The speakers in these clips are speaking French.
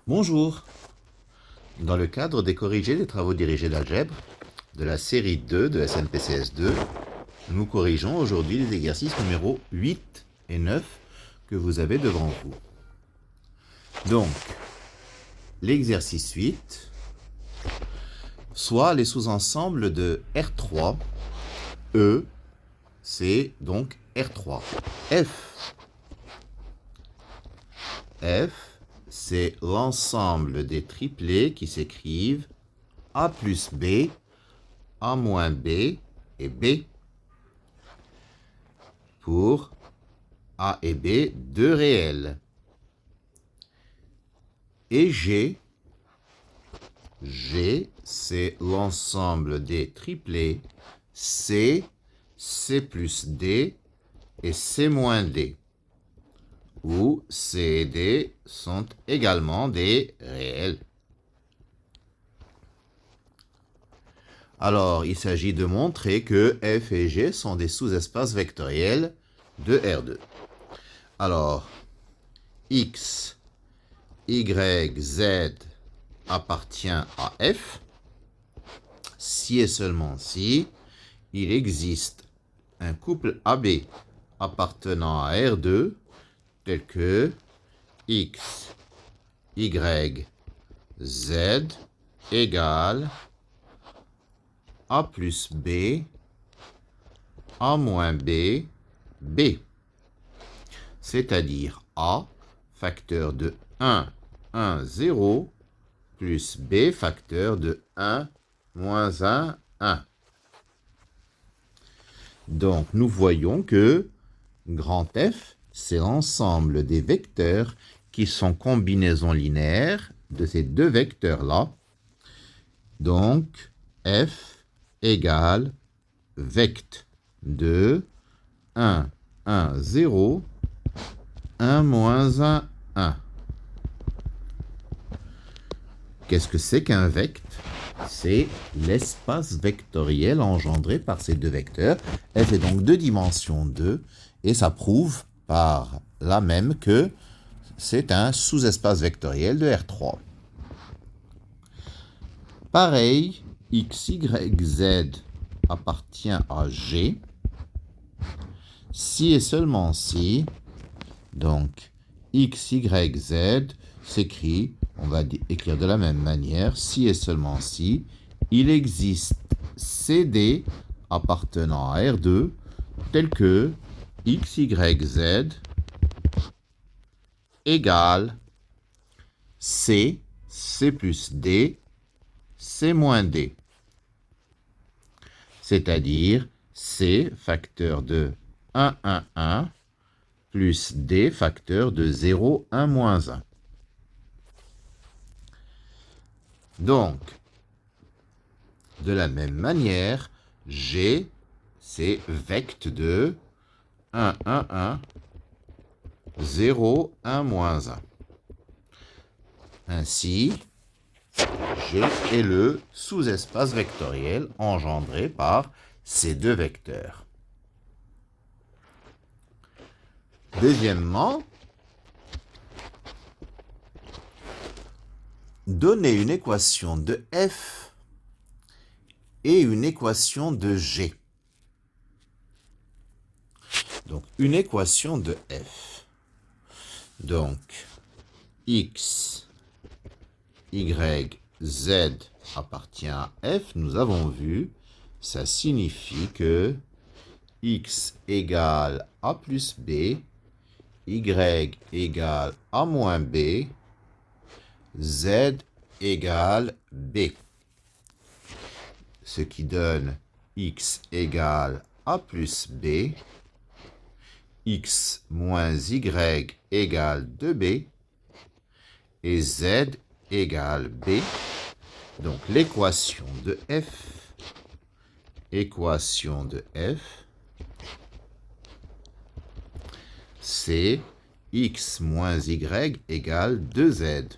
Bonjour. Dans le cadre des corrigés des travaux dirigés d'algèbre de la série 2 de SNPCS2, nous corrigeons aujourd'hui les exercices numéros 8 et 9 que vous avez devant vous. Donc, l'exercice 8, soit les sous-ensembles de R3, E, c'est donc R3. F, c'est l'ensemble des triplés qui s'écrivent A plus B, A moins B et B pour A et B, deux réels. Et G, c'est l'ensemble des triplés C, C plus D et C moins D, où C et D sont également des réels. Alors, il s'agit de montrer que F et G sont des sous-espaces vectoriels de R2. Alors, X, Y, Z appartient à F, si et seulement si il existe un couple AB appartenant à R2 tel que X, Y, Z égale A plus B, A moins B, B. C'est-à-dire A, facteur de 1, 1, 0, plus B, facteur de 1, moins 1, 1. Donc, nous voyons que grand F, c'est l'ensemble des vecteurs qui sont combinaisons linéaires de ces deux vecteurs-là. Donc, F égale vect de 1, 1, 0, 1, moins 1, 1. Qu'est-ce que c'est qu'un vect? C'est l'espace vectoriel engendré par ces deux vecteurs. F est donc de dimension 2 et ça prouve par là même que c'est un sous-espace vectoriel de R3. Pareil, X, Y, Z appartient à G, si et seulement si, donc X, Y, Z s'écrit, on va écrire de la même manière, si et seulement si, il existe CD appartenant à R2 tel que X, Y, Z égale C, C plus D, C moins D. C'est-à-dire C facteur de 1, 1, 1 plus D facteur de 0, 1, moins 1. Donc, de la même manière, G, c'est vect de 1, 1, 1, 0, 1, moins 1. Ainsi, G est le sous-espace vectoriel engendré par ces deux vecteurs. Deuxièmement, donner une équation de F et une équation de G. Donc, une équation de F. Donc, X, Y, Z appartient à F, nous avons vu, ça signifie que X égale A plus B, Y égale A moins B, Z égale B. Ce qui donne X égale A plus B, X moins Y égale 2B, et Z égale B. Donc l'équation de F, c'est X moins Y égale 2Z.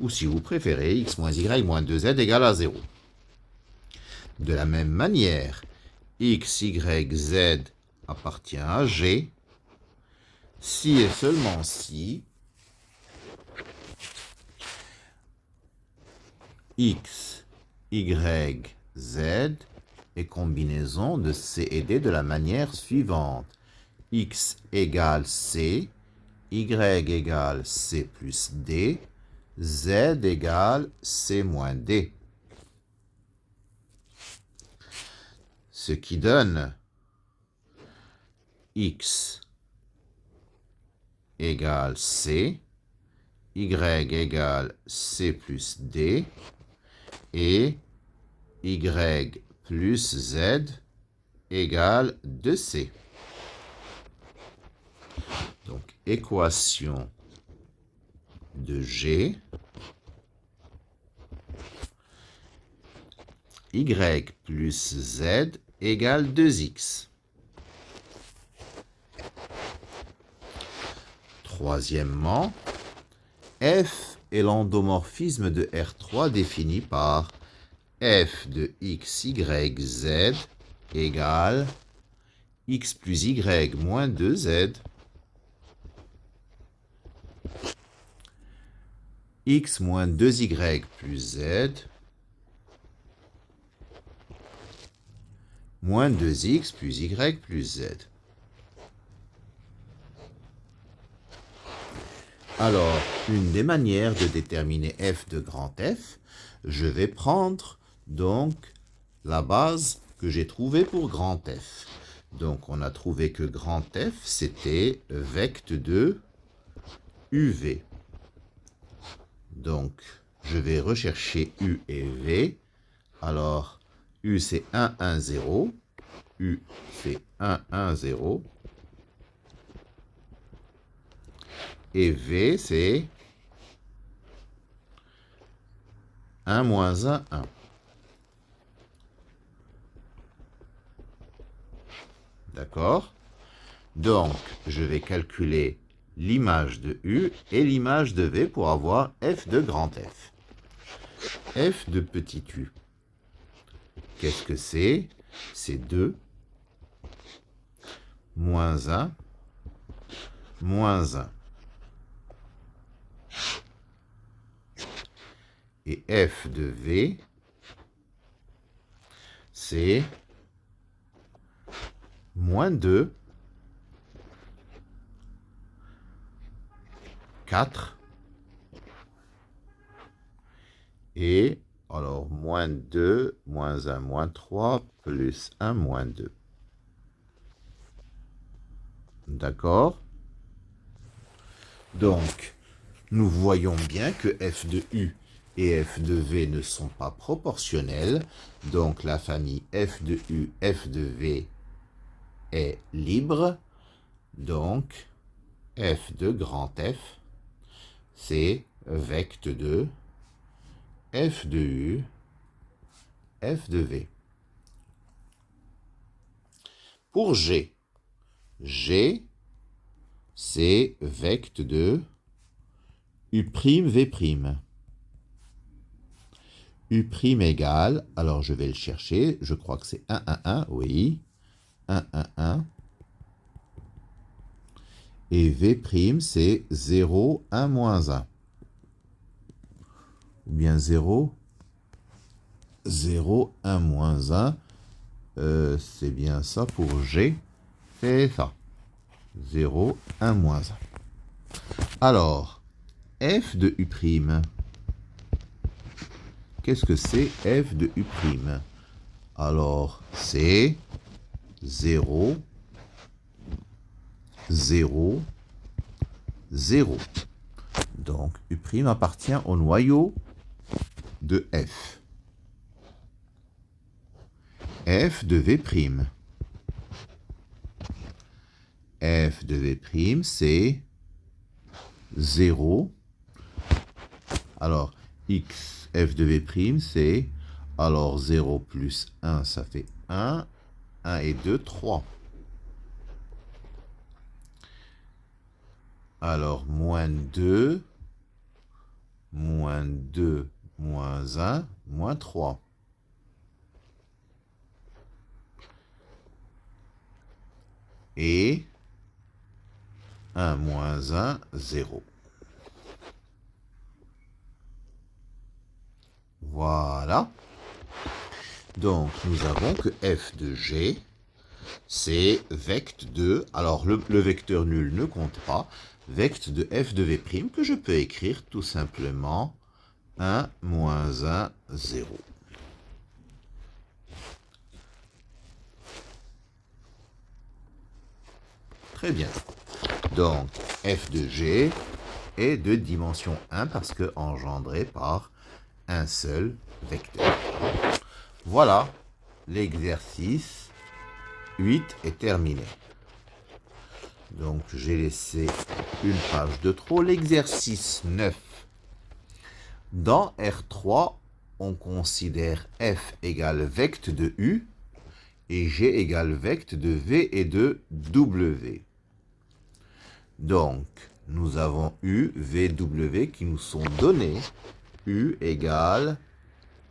Ou si vous préférez, X moins Y moins 2Z égale à 0. De la même manière, X, Y, Z appartient à G. si et seulement si x, y, z est combinaison de c et d de la manière suivante. X égale c, y égale c plus d, z égale c moins d. Ce qui donne x égale c, y égale c plus d, et y plus z égale 2c. Donc, équation de G, y plus z égale 2x. Troisièmement, f est l'endomorphisme de R3 défini par f de x, y, z égale x plus y moins 2z, x moins 2y plus z, moins 2x plus y plus z. Alors, une des manières de déterminer f de grand F, je vais prendre donc la base que j'ai trouvée pour grand F. Donc, on a trouvé que grand F, c'était vecte de UV. Donc, je vais rechercher U et V. Alors, U c'est 1, 1, 0. U c'est 1, 1, 0. Et V c'est 1, moins 1, 1. D'accord? Donc, je vais calculer l'image de U et l'image de V pour avoir f de grand F. F de petit u. Qu'est-ce que c'est? C'est 2, moins 1, moins 1. Et f de V, c'est moins 2, 4, et alors moins 2, moins 1, moins 3, plus 1, moins 2. D'accord? Donc, nous voyons bien que f de u et f de v ne sont pas proportionnels. Donc, la famille f de u, f de v est libre. Donc, f de grand F, c'est vecte de f de u, f de v. Pour G, G, c'est vecte de U', V'. U' égale, alors je vais le chercher, je crois que c'est 1, 1, 1, oui. 1, 1, 1. Et V', c'est 0, 1, moins 1. Ou bien 0, 0, 1, moins 1. C'est bien ça pour G. C'est ça. 0, 1, moins 1. Alors, f de U'. Qu'est-ce que c'est f de U'? Alors, c'est 0, 0, 0. Donc, U' appartient au noyau de f. F de V'. F de V', c'est 0. Alors, x, f de V', c'est... Alors, 0 plus 1, ça fait 1. 1 et 2, 3. Alors, moins 2, moins 2, moins 1, moins 3. Et 1 moins 1, 0. Voilà. Donc, nous avons que f de g, c'est vect de... Alors, le vecteur nul ne compte pas. Vect de f de v' que je peux écrire tout simplement 1 moins 1, 0. Très bien. Donc, f de g est de dimension 1 parce que engendré par un seul vecteur. Voilà, l'exercice 8 est terminé. Donc, j'ai laissé une page de trop. L'exercice 9. Dans R3, on considère f égale vect de u et g égale vect de v et de w. Donc, nous avons u, v, w qui nous sont donnés. U égale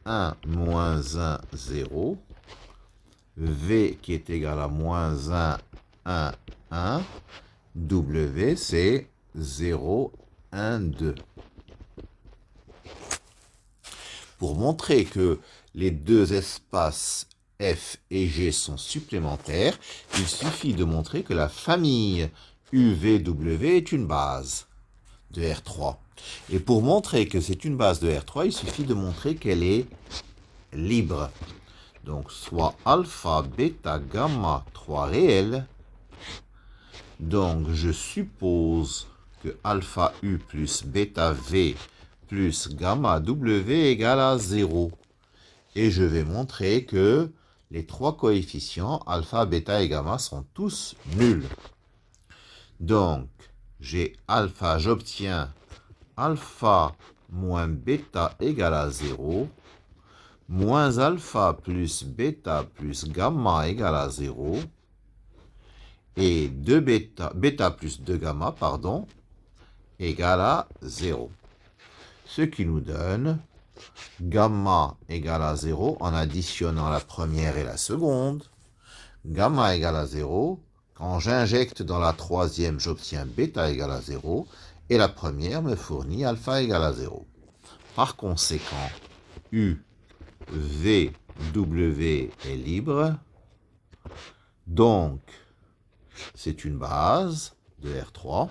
1 moins 1, 0. V qui est égal à moins 1, 1, 1. W, c'est 0, 1, 2. Pour montrer que les deux espaces F et G sont supplémentaires, il suffit de montrer que la famille UVW est une base de R3. Et pour montrer que c'est une base de R3, il suffit de montrer qu'elle est libre. Donc, soit alpha, bêta, gamma, 3 réels. Donc, je suppose que alpha U plus bêta V plus gamma W égale à 0. Et je vais montrer que les trois coefficients, alpha, bêta et gamma, sont tous nuls. Donc, j'ai alpha, j'obtiens alpha moins bêta égale à 0, moins alpha plus bêta plus gamma égale à 0, et 2 bêta plus 2 gamma, pardon, égale à 0. Ce qui nous donne gamma égale à 0 en additionnant la première et la seconde. Gamma égale à 0. Quand j'injecte dans la troisième, j'obtiens bêta égale à 0. Et la première me fournit alpha égale à 0. Par conséquent, U, V, W est libre. Donc, c'est une base de R3.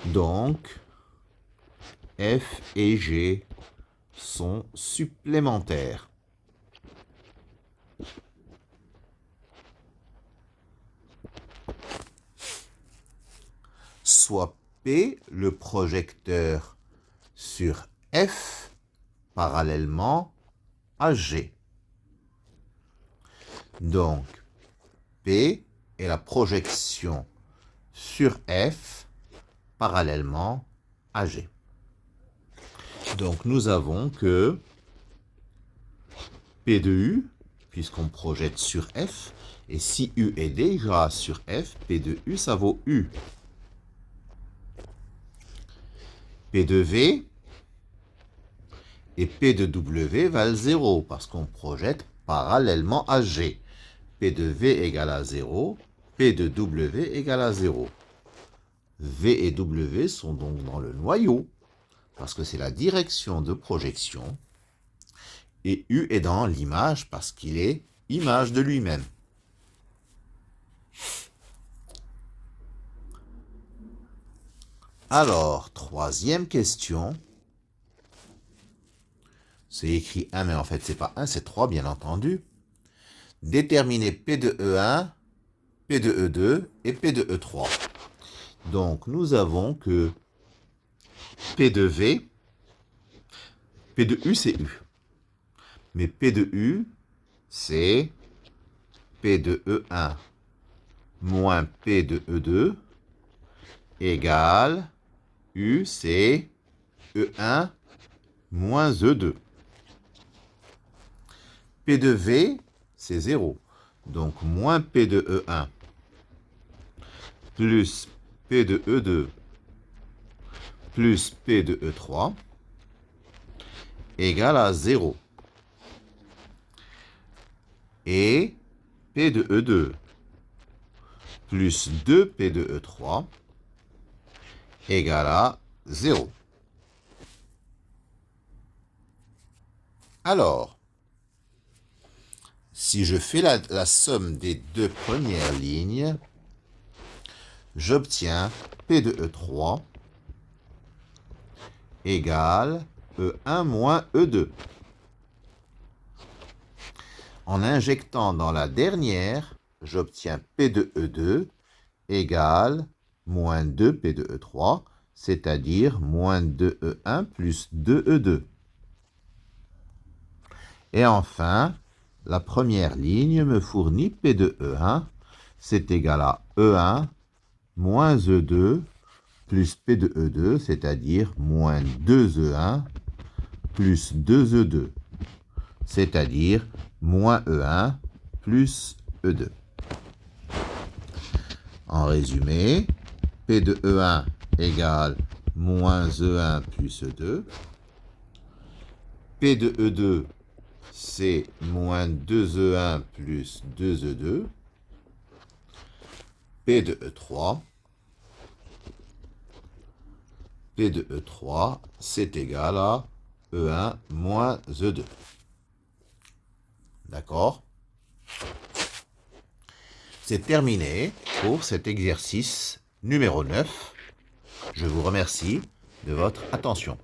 Donc, F et G sont supplémentaires. Soit P, le projecteur sur F, parallèlement à G. Donc, P est la projection sur F, parallèlement à G. Donc, nous avons que P de U, puisqu'on projette sur F, et si U est déjà sur F, P de U, ça vaut U. P de V et P de W valent 0 parce qu'on projette parallèlement à G. P de V égale à 0, P de W égale à 0. V et W sont donc dans le noyau parce que c'est la direction de projection et U est dans l'image parce qu'il est image de lui-même. Alors, troisième question. C'est écrit 1, mais en fait, c'est pas 1, c'est 3, bien entendu. Déterminer P de E1, P de E2 et P de E3. Donc, nous avons que P de V, P de U, c'est U. Mais P de U, c'est P de E1 moins P de E2 égale U, c'est E1 moins E2. P de V, c'est 0. Donc, moins P de E1 plus P de E2 plus P de E3 égale à 0. Et P de E2 plus 2P2E3 égale à 0. Alors, si je fais la somme des deux premières lignes, j'obtiens P de E3 égale E1 moins E2. En injectant dans la dernière, j'obtiens P de E2 égale moins 2P de E3, c'est-à-dire moins 2E1 plus 2E2. Et enfin, la première ligne me fournit P de E1, c'est égal à E1 moins E2 plus P de E2, c'est-à-dire moins 2E1 plus 2E2, c'est-à-dire moins E1 plus E2. En résumé, P de E1 égale moins E1 plus E2. P de E2, c'est moins 2E1 plus 2E2. P de E3, P de E3, c'est égal à E1 moins E2. D'accord? C'est terminé pour cet exercice numéro 9. Je vous remercie de votre attention.